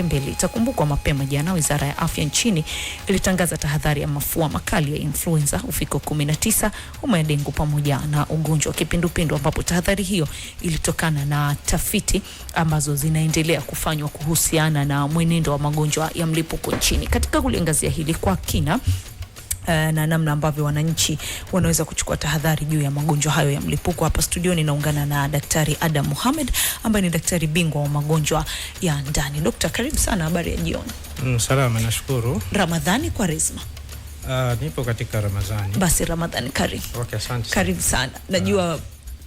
mbili. Itakumbukwa mapema jana Wizara ya Afya nchini ilitangaza tahadhari ya mafua makali ya influenza, uviko 19, homa ya dengu pamoja na ugonjwa wa kipindupindu, ambapo tahadhari hiyo ilitokana na tafiti ambazo zinaendelea kufanywa kuhusiana na mwenendo wa magonjwa ya mlipuko nchini. Katika kuliangazia hili kwa kina na namna ambavyo wananchi wanaweza kuchukua tahadhari juu ya magonjwa hayo ya mlipuko, hapa studioni naungana na Daktari Adam Mohamed ambaye ni daktari bingwa wa magonjwa ya ndani. Daktari, karibu sana, habari ya jioni. Salama, nashukuru. Ramadhani kwa Rezma. Nipo katika Ramadhani. Basi Ramadhani karibu. Okay, asante. Karibu sana. Najua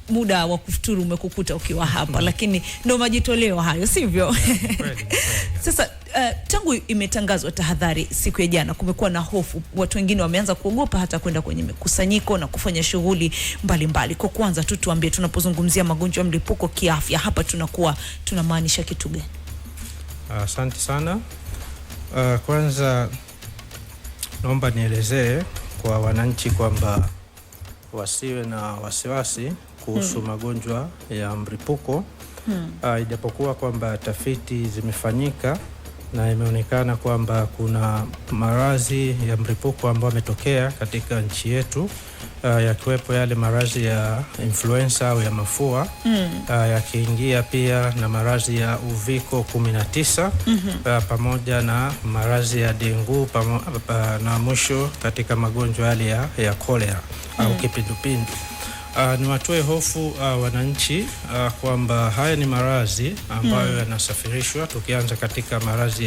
muda wa kufuturu umekukuta ukiwa hapa lakini ndo majitoleo hayo, sivyo? Sasa tangu imetangazwa tahadhari siku ya jana, kumekuwa na hofu, watu wengine wameanza kuogopa hata kwenda kwenye mikusanyiko na kufanya shughuli mbalimbali. Kwa kwanza tu tuambie, tunapozungumzia magonjwa ya mlipuko kiafya hapa tunamaanisha kitu gani? Asante sana. Kwanza naomba nielezee kwa wananchi kwamba wasiwe na wasiwasi kuhusu magonjwa ya mlipuko. Ijapokuwa kwamba tafiti zimefanyika na imeonekana kwamba kuna maradhi ya mlipuko ambayo yametokea katika nchi yetu, yakiwepo yale maradhi ya influenza au ya mafua, yakiingia pia na maradhi ya uviko 19, pamoja na maradhi ya dengu, na mwisho katika magonjwa yale ya kolera au kipindupindu. Niwatoe hofu wananchi kwamba haya ni maradhi ambayo yanasafirishwa, tukianza katika maradhi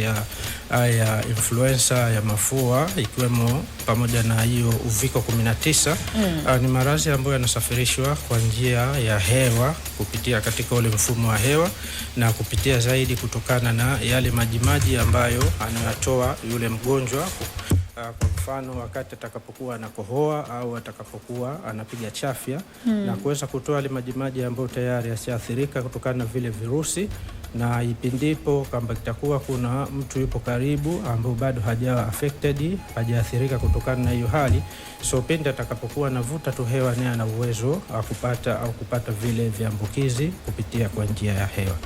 ya influenza ya mafua ikiwemo pamoja na hiyo uviko 19. Ni maradhi ambayo yanasafirishwa kwa njia ya hewa, kupitia katika ule mfumo wa hewa na kupitia zaidi kutokana na yale majimaji ambayo anayatoa yule mgonjwa. Kwa mfano wakati atakapokuwa anakohoa au atakapokuwa anapiga chafya, na kuweza kutoa ile majimaji ambayo tayari yasiathirika kutokana na vile virusi, na ipindipo kama itakuwa kuna mtu yupo karibu ambao bado hajawa affected, hajaathirika kutokana na hiyo hali, so pindi atakapokuwa anavuta tu hewa, naye ana uwezo kupata vile viambukizi kupitia kwa njia ya hewa.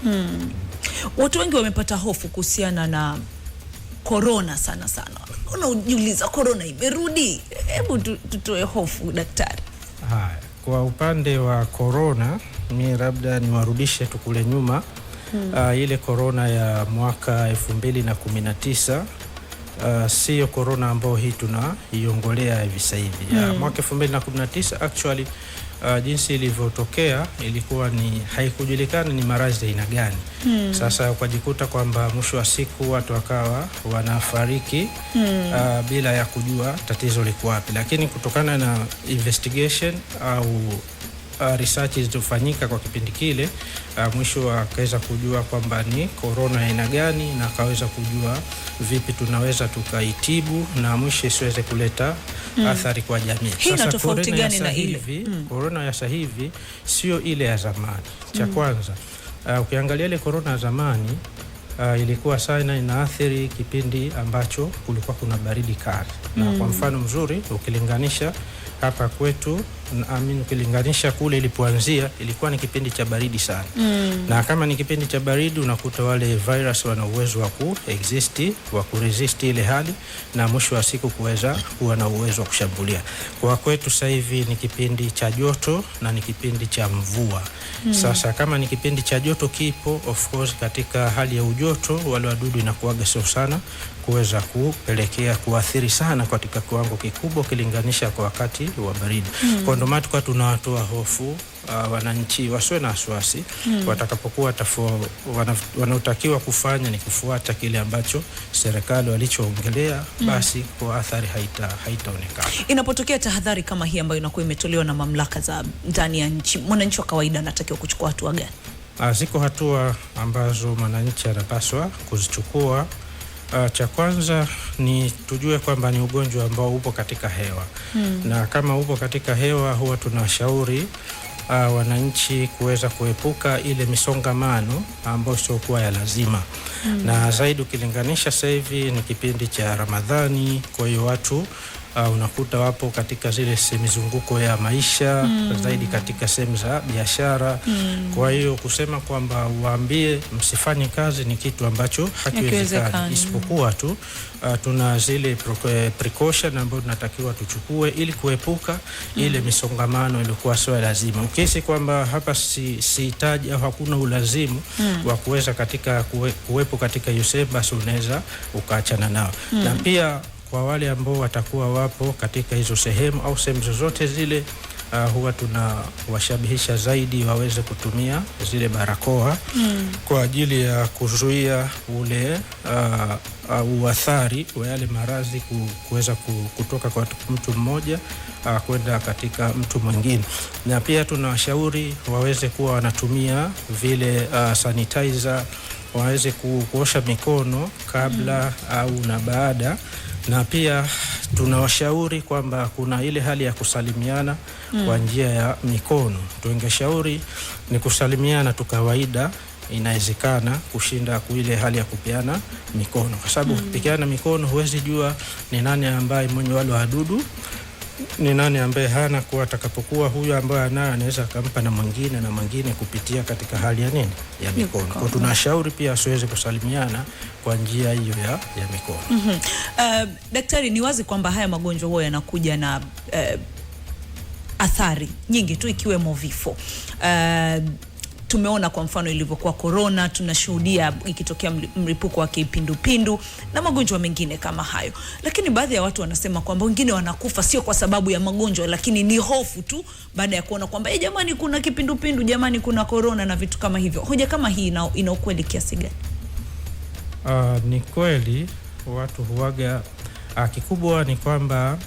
Watu wengi wamepata hofu kuhusiana na corona sana. Unajiuliza, corona imerudi? Hebu tutoe hofu daktari. Haya, kwa upande wa corona, mimi labda niwarudishe tu kule nyuma. Ile corona ya mwaka 2019 sio corona ambayo hii tunaiongolea hivi sasa hivi. Mwaka 2019 actually jinsi ilivyotokea ilikuwa ni haikujulikana ni maradhi aina gani. Sasa ukajikuta kwamba mwisho wa siku watu wakawa wanafariki bila ya kujua tatizo liko wapi, lakini kutokana na investigation au research zilizofanyika kwa kipindi kile, mwisho akaweza kujua kwamba ni corona aina gani, na akaweza kujua vipi tunaweza tukaitibu na mwisho isiweze kuleta athari kwa jamii. Sasa tofauti gani na ile? Corona ya sasa hivi sio ile ya zamani. Cha kwanza, ukiangalia ile corona ya zamani ilikuwa sana inaathiri kipindi ambacho kulikuwa kuna baridi kali. Na kwa mfano mzuri ukilinganisha hapa kwetu, ukilinganisha kule ilipoanzia, ilikuwa ni kipindi cha baridi sana. Na kama ni kipindi cha baridi, unakuta wale virus wana uwezo wa kuresist ile hali, na mwisho wa siku kuwa na uwezo wa kushambulia. Kwa kwetu sasa hivi ni kipindi cha joto na ni kipindi cha mvua. Sasa kama ni kipindi cha joto kipo, of course katika hali ya ujoto wale wadudu inakuwaga sio sana kuweza kupelekea kuathiri sana katika kiwango kikubwa ukilinganisha kwa wakati wa baridi. Kwa ndo maana tunawatoa hofu wananchi wasiwe na wasiwasi. Watakapokuwa wanaotakiwa kufanya ni kufuata kile ambacho serikali walichoongelea, basi kwa athari haitaonekana. Inapotokea tahadhari kama hii ambayo inakuwa imetolewa na mamlaka za ndani ya nchi, mwananchi wa kawaida anatakiwa kuchukua hatua gani? Ziko hatua ambazo mwananchi anapaswa kuzichukua. Cha kwanza ni tujue kwamba ni ugonjwa ambao upo katika hewa. Na kama upo katika hewa, huwa tunashauri wananchi kuweza kuepuka ile misongamano ambayo sio kuwa ya lazima. Na zaidi ukilinganisha sasa hivi ni kipindi cha Ramadhani, kwa hiyo watu unakuta wapo katika zile mizunguko ya maisha zaidi katika sehemu za biashara. Kwa hiyo kusema kwamba waambie msifanye kazi ni kitu ambacho hakiwezekani, isipokuwa tu tuna zile precaution ambazo tunatakiwa tuchukue ili kuepuka ile misongamano iliyokuwa sio lazima. Ukihisi kwamba hapa sihitaji au hakuna ulazimu wa kuweza katika kuwepo katika hiyo sehemu, basi unaweza ukaachana nao. Na pia kwa wale ambao watakuwa wapo katika hizo sehemu au sehemu zozote zile, huwa tunawashabihisha zaidi waweze kutumia zile barakoa kwa ajili ya kuzuia ule uathari wa yale maradhi kuweza kutoka kwa mtu mmoja kwenda katika mtu mwingine. Na pia tunawashauri waweze kuwa wanatumia vile sanitizer, waweze kuosha mikono kabla au na baada. Na pia tunawashauri kwamba kuna ile hali ya kusalimiana kwa njia ya mikono. Tungeshauri ni kusalimiana tu kawaida, inawezekana kushinda ile hali ya kupeana mikono, kwa sababu kupeana mikono huwezi jua ni nani ambaye mwenye wale wadudu, ni nani ambaye hana, kwa atakapokuwa huyu ambaye anaye anaweza akampa na mwingine kupitia katika hali ya nini, ya mikono. Kwa tunashauri pia asiweze kusalimiana kwa njia hiyo ya mikono. Daktari, ni wazi kwamba haya magonjwa huwa yanakuja na athari nyingi tu ikiwemo vifo. Tumeona kwa mfano ilivyokuwa corona, tunashuhudia ikitokea mlipuko wa kipindupindu na magonjwa mengine kama hayo. Lakini baadhi ya watu wanasema kwamba wengine wanakufa sio kwa sababu ya magonjwa, lakini ni hofu tu baada ya kuona kwamba jamani kuna kipindupindu, jamani kuna corona na vitu kama hivyo. Hoja kama hii ina ukweli kiasi gani? Ni kweli watu huaga, kikubwa ni kwamba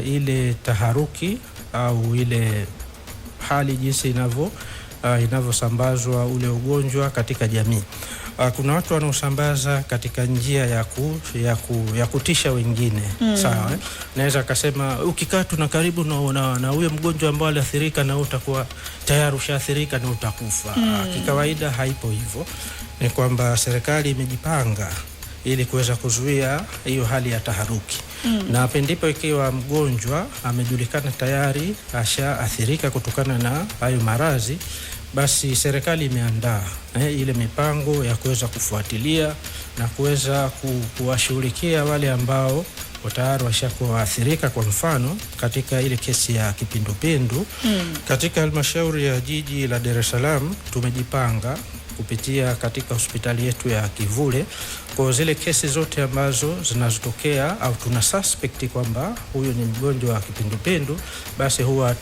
ile taharuki au ile hali jinsi inavyosambazwa ule ugonjwa katika jamii. Kuna watu wanaosambaza katika njia ya kutisha wengine. Sawa, naweza akasema ukikaa tu na karibu na huyo mgonjwa ambaye aliathirika, na utakuwa tayari ushaathirika na utakufa. Kikawaida haipo hivyo. Ni kwamba serikali imejipanga ili kuweza kuzuia hiyo hali ya taharuki. Na pendipo ikiwa mgonjwa amejulikana tayari ashaathirika kutokana na hayo maradhi, basi serikali imeandaa ile mipango ya kuweza kufuatilia na kuweza kuwashughulikia wale ambao tayari washakuwa waathirika. Kwa mfano katika ile kesi ya kipindupindu, katika halmashauri ya jiji la Dar es Salaam tumejipanga kupitia katika hospitali yetu ya Kivule, kwa zile kesi zote ambazo zinazotokea au tuna suspect kwamba huyo ni mgonjwa wa kipindupindu, basi huwa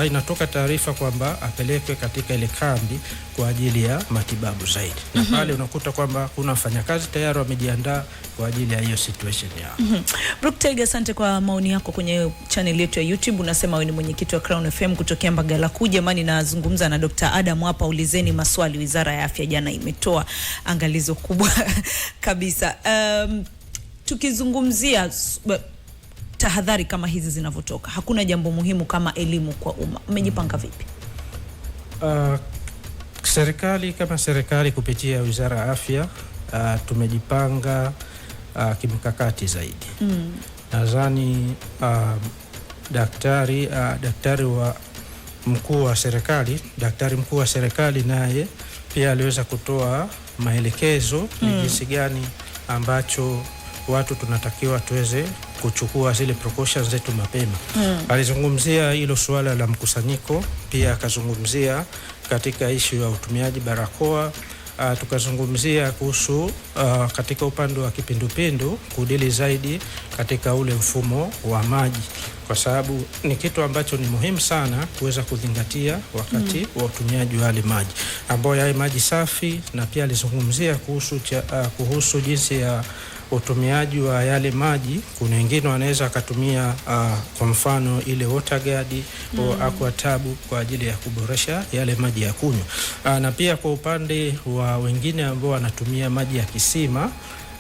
inatoka taarifa kwamba apelekwe katika ile kambi kwa ajili ya matibabu zaidi. Na pale unakuta kwamba kuna wafanyakazi tayari wamejiandaa kwa ajili ya hiyo situation yao. Brook Tiger, asante kwa maoni yako kwenye channel yetu ya YouTube. Unasema wewe ni mwenyekiti wa Crown FM kutokea Mbagala. Jamani, nazungumza na Dr. Adam hapa, ulizeni maswali. Wizara ya Afya jana imetoa angalizo kubwa kabisa. Tukizungumzia tahadhari kama hizi zinavyotoka, hakuna jambo muhimu kama elimu kwa umma. Mmejipanga vipi? Serikali kupitia Wizara ya Afya tumejipanga kimkakati zaidi. Nadhani daktari mkuu wa serikali naye pia aliweza kutoa maelekezo ni jinsi gani ambacho watu tunatakiwa tuweze kuchukua zile precautions zetu mapema. Alizungumzia hilo suala la mkusanyiko, pia akazungumzia katika issue ya utumiaji barakoa. Tukazungumzia kuhusu katika upande wa kipindupindu kudili zaidi katika ule mfumo wa maji, kwa sababu ni kitu ambacho ni muhimu sana kuweza kuzingatia wakati wa utumiaji wa yale maji ambayo yawe maji safi. Na pia alizungumzia kuhusu jinsi ya utumiaji wa yale maji. Kuna wengine wanaweza akatumia kwa mfano ile water guard au aqua tab kwa ajili ya kuboresha yale maji ya kunywa. Na pia kwa upande wa wengine ambao wanatumia maji ya kisima,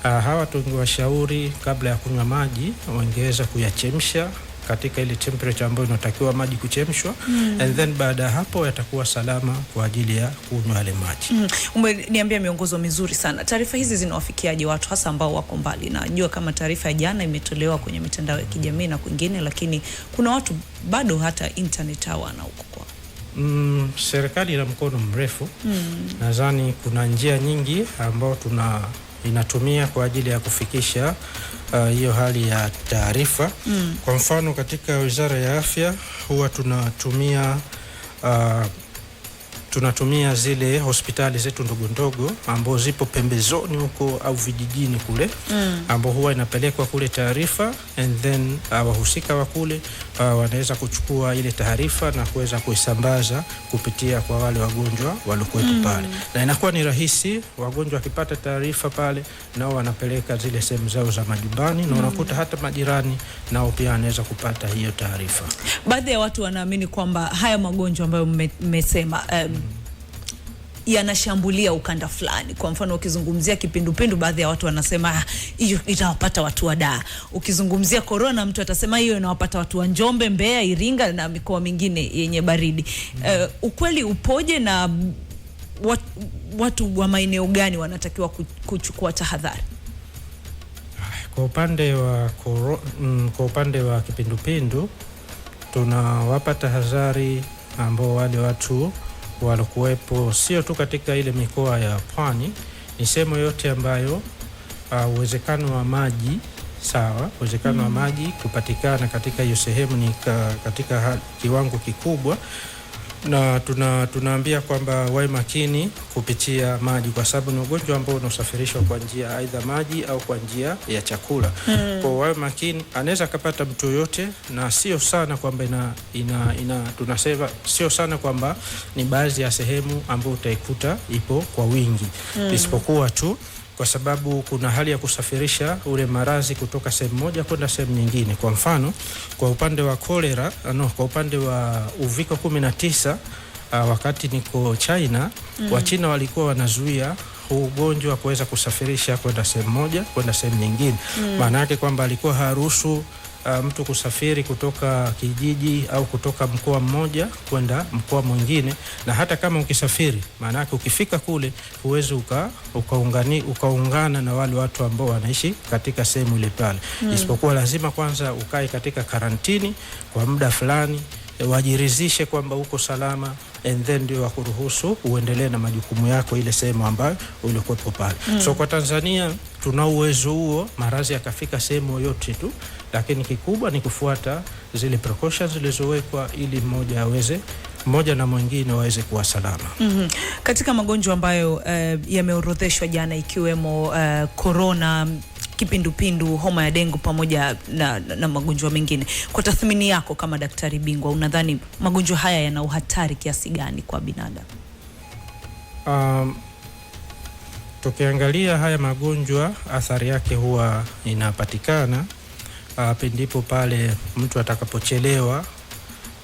hawa tungewashauri kabla ya kunywa maji wangeweza kuyachemsha katika ile temperature ambayo inatakiwa maji kuchemshwa, and then baada ya hapo yatakuwa salama kwa ajili ya kunywa yale maji. Umeniambia miongozo mizuri sana. Taarifa hizi zinawafikiaje watu hasa ambao wako mbali? Najua kama taarifa ya jana imetolewa kwenye mitandao ya kijamii na kwingine, lakini kuna watu bado hata internet hawana huko kwa. Serikali ina mkono mrefu. Nadhani kuna njia nyingi ambao inatumia kwa ajili ya kufikisha hiyo hali ya taarifa. Kwa mfano katika Wizara ya Afya huwa tunatumia zile hospitali zetu ndogo ndogo ambao zipo pembezoni huko au vijijini kule, ambao huwa inapelekwa kule taarifa, and then wahusika wa kule wanaweza kuchukua ile taarifa na kuweza kuisambaza kupitia kwa wale wagonjwa waliokuwepo pale, na inakuwa ni rahisi. Wagonjwa wakipata taarifa pale, nao wanapeleka zile sehemu zao za majumbani, na unakuta hata majirani nao pia wanaweza kupata hiyo taarifa. Baadhi ya watu wanaamini kwamba haya magonjwa ambayo mmesema yanashambulia ukanda fulani. Kwa mfano ukizungumzia kipindupindu, baadhi ya watu wanasema hiyo itawapata watu wa Dar. Ukizungumzia corona, mtu atasema hiyo inawapata watu wa Njombe, Mbeya, Iringa na mikoa mingine yenye baridi. Ukweli upoje, na watu wa maeneo gani wanatakiwa kuchukua tahadhari? Kwa upande wa kipindupindu tunawapa tahadhari ambao wale watu walokuwepo sio tu katika ile mikoa ya Pwani, ni sehemu yote ambayo uwezekano wa maji uwezekano wa maji kupatikana katika hiyo sehemu ni katika kiwango kikubwa, na tunaambia kwamba wawe makini kupitia maji, kwa sababu ni ugonjwa ambao unasafirishwa kwa njia aidha maji au kwa njia ya chakula. Kwa wawe makini, anaweza kupata mtu yote, na sio sana kwamba tunasema sio sana kwamba ni baadhi ya sehemu ambayo utaikuta ipo kwa wingi, isipokuwa tu kwa sababu kuna hali ya kusafirisha ule maradhi kutoka sehemu moja kwenda sehemu nyingine. Kwa mfano, kwa upande wa kolera, kwa upande wa uviko 19, wakati niko China, Wachina walikuwa wanazuia huu ugonjwa kuweza kusafirisha kwenda sehemu moja kwenda sehemu nyingine. Maana yake kwamba alikuwa haruhusu mtu kusafiri kutoka kijiji au kutoka mkoa mmoja kwenda mkoa mwingine, na hata kama ukisafiri, maana yake ukifika kule huwezi ukaungana na wale watu ambao wanaishi katika sehemu ile pale, isipokuwa lazima kwanza ukae katika karantini kwa muda fulani, wajiridhishe kwamba uko salama, and then ndio wakuruhusu uendelee na majukumu yako ile sehemu ambayo ulikuwepo pale. So kwa Tanzania tuna uwezo huo, maradhi yakafika sehemu yote tu, lakini kikubwa ni kufuata zile precautions zilizowekwa ili mmoja na mwingine waweze kuwa salama. Katika magonjwa ambayo yameorodheshwa jana, ikiwemo corona, kipindupindu, homa ya dengu pamoja na magonjwa mengine, kwa tathmini yako kama daktari bingwa, unadhani magonjwa haya yana uhatari kiasi gani kwa binadamu? Tukiangalia haya magonjwa, athari yake huwa inapatikana pindipo pale mtu atakapochelewa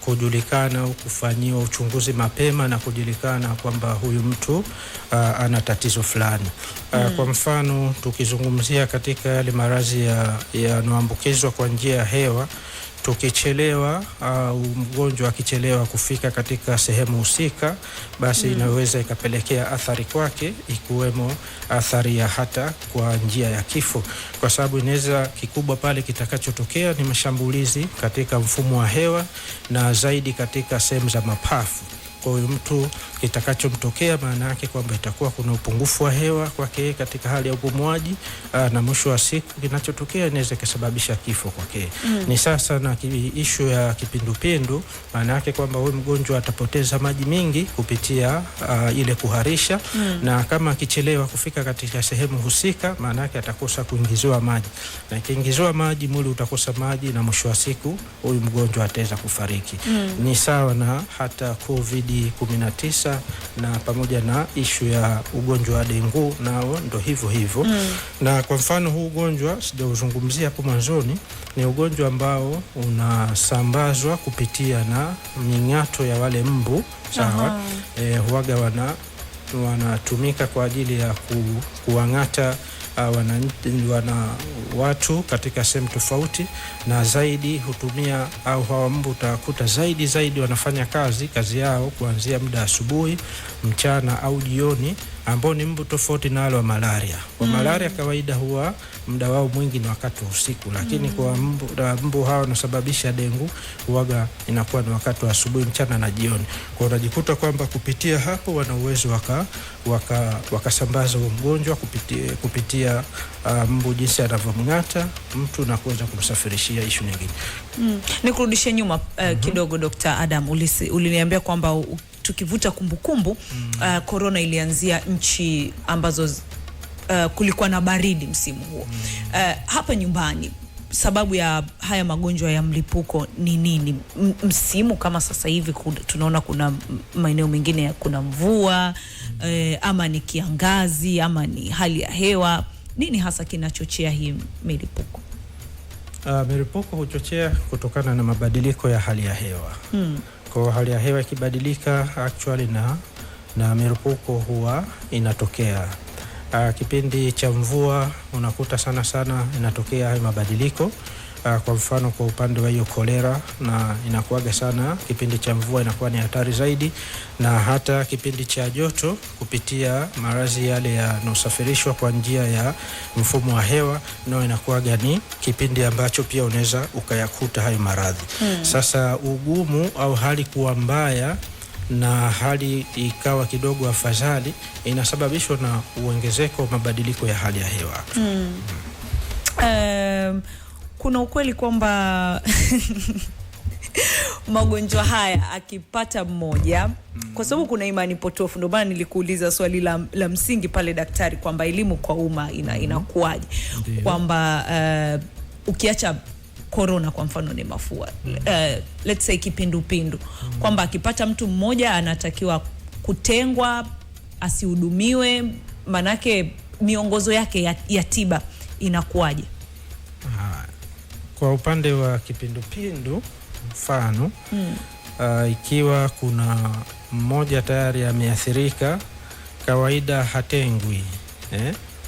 kujulikana au kufanyiwa uchunguzi mapema na kujulikana kwamba huyu mtu ana tatizo fulani. Kwa mfano tukizungumzia katika yale maradhi yanayoambukizwa kwa njia ya hewa, tukichelewa au mgonjwa akichelewa kufika katika sehemu husika, basi inaweza ikapelekea athari kwake, ikiwemo athari ya hata kwa njia ya kifo, kwa sababu inaweza kikubwa pale kitakachotokea ni mashambulizi katika mfumo wa hewa na zaidi katika sehemu za mapafu. Kwa hiyo mtu kitakachomtokea, maana yake kwamba itakuwa kuna upungufu wa hewa kwake katika hali ya upumuaji, na mwisho wa siku kinachotokea inaweza kusababisha kifo kwake. Ni sasa na issue ya kipindupindu, maana yake kwamba huyu mgonjwa atapoteza maji mingi kupitia ile kuharisha, na kama akichelewa kufika katika sehemu husika, maana yake atakosa kuingiziwa maji, na ikiingiziwa maji mwili utakosa maji, na mwisho wa siku huyu mgonjwa ataweza kufariki. Ni sawa na hata COVID-19 na pamoja na issue ya ugonjwa wa dengu, nao ndo hivyo. Na kwa mfano huu ugonjwa sijauzungumzia hapo mwanzoni, ni ugonjwa ambao unasambazwa kupitia na mingato ya wale mbu, sawa. Huaga wanatumika kwa ajili ya kuangata wana watu katika sehemu tofauti, na zaidi hutumia au hawa mbu utakuta zaidi wanafanya kazi yao kuanzia muda asubuhi, mchana au jioni, ambao ni mbu tofauti na wale wa malaria. Kwa malaria kawaida huwa muda wao mwingi ni wakati wa usiku, lakini kwa mbu hao wanasababisha dengu huwaga inakuwa ni wakati wa asubuhi, mchana na jioni. Kwa unajikuta kwamba kupitia hapo wana uwezo wakasambaza huo mgonjwa kupitia mbu jinsi anavyomng'ata mtu na kuweza kumsafirishia ishu nyingine. Nikurudishe nyuma kidogo Dr. Adam, uliniambia kwamba tukivuta kumbukumbu corona ilianzia nchi ambazo kulikuwa na baridi msimu huo. Hapa nyumbani sababu ya haya magonjwa ya mlipuko ni nini? Msimu kama sasa hivi tunaona kuna maeneo mengine kuna mvua, ama ni kiangazi, ama ni hali ya hewa. Nini hasa kinachochea hii milipuko? Milipuko huchochea kutokana na mabadiliko ya hali ya hewa. Kwa hali ya hewa ikibadilika actually na milipuko huwa inatokea. Kipindi cha mvua unakuta sana inatokea hayo mabadiliko. Kwa mfano kwa upande wa hiyo kolera, na inakuwaga sana kipindi cha mvua inakuwa ni hatari zaidi, na hata kipindi cha joto kupitia maradhi yale yanayosafirishwa kwa njia ya mfumo wa hewa, nao inakuwaga ni kipindi ambacho pia unaweza ukayakuta hayo maradhi. Sasa ugumu au hali kuwa mbaya na hali ikawa kidogo afadhali inasababishwa na uongezeko wa mabadiliko ya hali ya hewa. Kuna ukweli kwamba magonjwa haya akipata mmoja, kwa sababu kuna imani potofu, ndio maana nilikuuliza swali la msingi pale daktari, kwamba elimu kwa umma inakuwaje, kwamba ukiacha corona kwa mfano ni mafua, let's say kipindupindu, kwamba akipata mtu mmoja anatakiwa kutengwa, asihudumiwe, manake miongozo yake ya tiba inakuwaje? Kwa upande wa kipindupindu mfano, ikiwa kuna mmoja tayari ameathirika, kawaida hatengwi.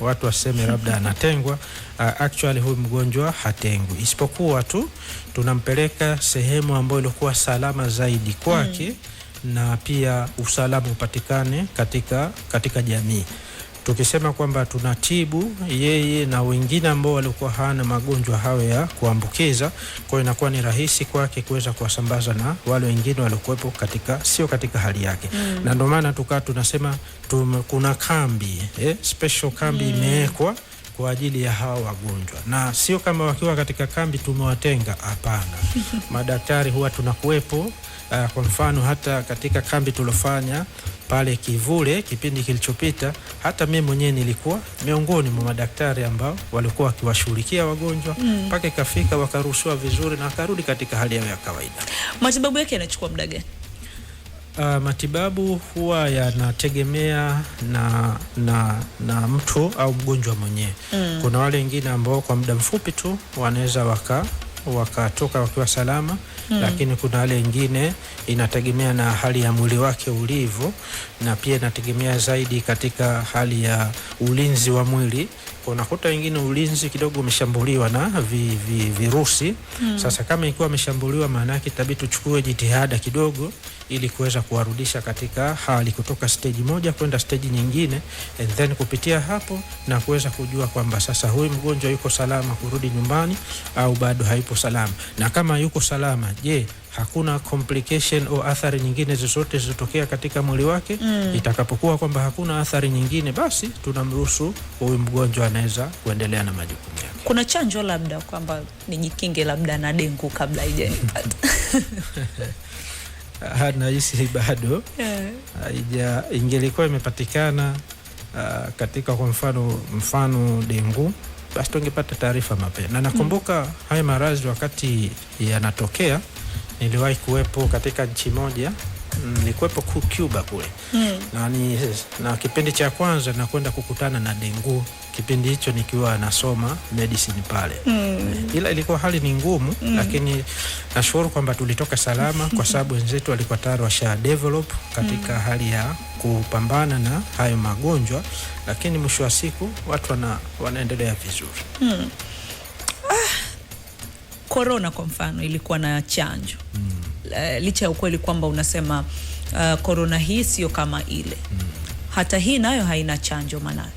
Watu waseme labda anatengwa, actually huyu mgonjwa hatengwi, isipokuwa tu tunampeleka sehemu ambayo ilikuwa salama zaidi kwake, na pia usalama upatikane katika jamii. Tukisema kwamba tunatibu yeye na wengine ambao walikuwa hana magonjwa hayo ya kuambukiza, kwa inakuwa ni rahisi kwake kuweza kuwasambaza na wale wengine waliokuwepo sio katika hali yake. Na ndio maana tunasema kuna kambi, special kambi imewekwa kwa ajili ya hawa wagonjwa, na sio kama wakiwa katika kambi tumewatenga, hapana. Madaktari huwa tunakuwepo. Kwa mfano hata katika kambi tulofanya pale Kivule kipindi kilichopita, hata mimi mwenyewe nilikuwa miongoni mwa madaktari ambao walikuwa wakiwashughulikia wagonjwa mpaka ikafika wakaruhusiwa vizuri na wakarudi katika hali yao ya kawaida. Matibabu yake yanachukua muda gani? Matibabu huwa yanategemea na mtu au mgonjwa mwenyewe. Kuna wale wengine ambao kwa muda mfupi tu wanaweza wakatoka wakiwa salama, lakini kuna wale wengine inategemea na hali ya mwili wake ulivyo, na pia inategemea zaidi katika hali ya ulinzi wa mwili. Unakuta wengine ulinzi kidogo umeshambuliwa na virusi. Sasa kama ikiwa umeshambuliwa, maana yake itabidi tuchukue jitihada kidogo ili kuweza kuwarudisha katika hali kutoka stage moja kwenda stage nyingine, and then kupitia hapo na kuweza kujua kwamba sasa huyu mgonjwa yuko salama kurudi nyumbani au bado haipo salama. Na kama yuko salama, je, hakuna complication au athari nyingine zozote zilizotokea katika mwili wake? Itakapokuwa kwamba hakuna athari nyingine, basi tunamruhusu huyu mgonjwa anaweza kuendelea na majukumu yake. Kuna chanjo labda kwamba nijikinge labda na dengu kabla haijanipata? Nahisi bado ingelikuwa imepatikana katika kwa mfano dengu, basi tungepata taarifa mapema. Na nakumbuka haya maradhi wakati yanatokea, niliwahi kuwepo katika nchi moja nilikuwepo Cuba kule na kipindi cha kwanza nakwenda kukutana na dengue, kipindi hicho nikiwa nasoma medicine pale. Ila ilikuwa hali ni ngumu, lakini nashukuru kwamba tulitoka salama kwa sababu wenzetu walikuwa tayari washa develop katika hali ya kupambana na hayo magonjwa, lakini mwisho wa siku watu wanaendelea vizuri. Corona kwa mfano ilikuwa na chanjo. Licha ya ukweli kwamba unasema corona hii sio kama ile. Hata hii nayo haina chanjo manake.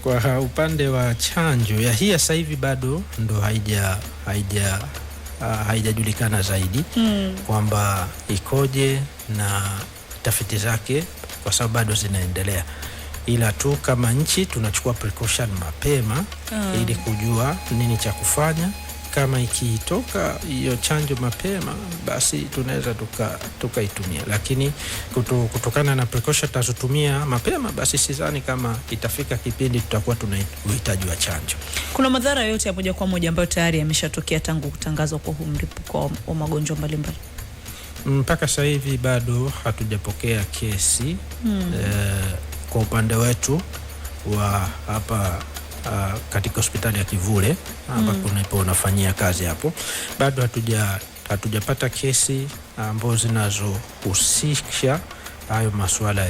Kwa upande wa chanjo ya hii sasa hivi bado ndo haijajulikana zaidi kwamba ikoje na tafiti zake, kwa sababu bado zinaendelea, ila tu kama nchi tunachukua precaution mapema ili kujua nini cha kufanya. Kama ikitoka hiyo chanjo mapema, basi tunaweza tukaitumia, lakini kutokana na precaution tutazotumia mapema, basi sidhani kama itafika kipindi tutakuwa tuna uhitaji wa chanjo. Kuna madhara yote ya moja kwa moja ambayo tayari yameshatokea tangu kutangazwa kwa huu mlipuko wa magonjwa mbalimbali? Mpaka sasa hivi bado hatujapokea kesi kwa upande wetu wa hapa katika hospitali ya Kivule ambapo unafanyia kazi hapo, bado hatujapata kesi ambazo zinazohusisha hayo masuala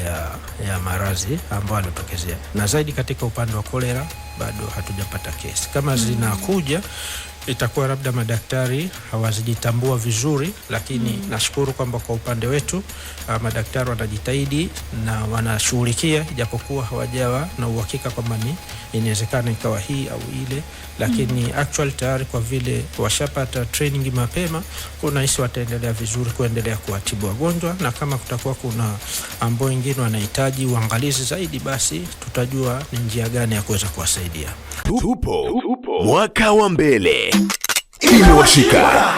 ya maradhi ambayo yanatokezea, na zaidi katika upande wa kolera bado hatujapata kesi. Kama zinakuja itakuwa labda madaktari hawazijitambua vizuri, lakini nashukuru kwamba kwa upande wetu madaktari wanajitahidi na wanashughulikia, ijapokuwa hawajawa na uhakika kwamba ni inawezekana ikawa hii au ile, lakini actually tayari kwa vile washapata training mapema, kuna hisi wataendelea vizuri kuendelea kuwatibu wagonjwa, na kama kutakuwa kuna ambao wengine wanahitaji uangalizi zaidi, basi tutajua ni njia gani ya kuweza kuwasaidia. Tupo mwaka wa mbele. Imewashika.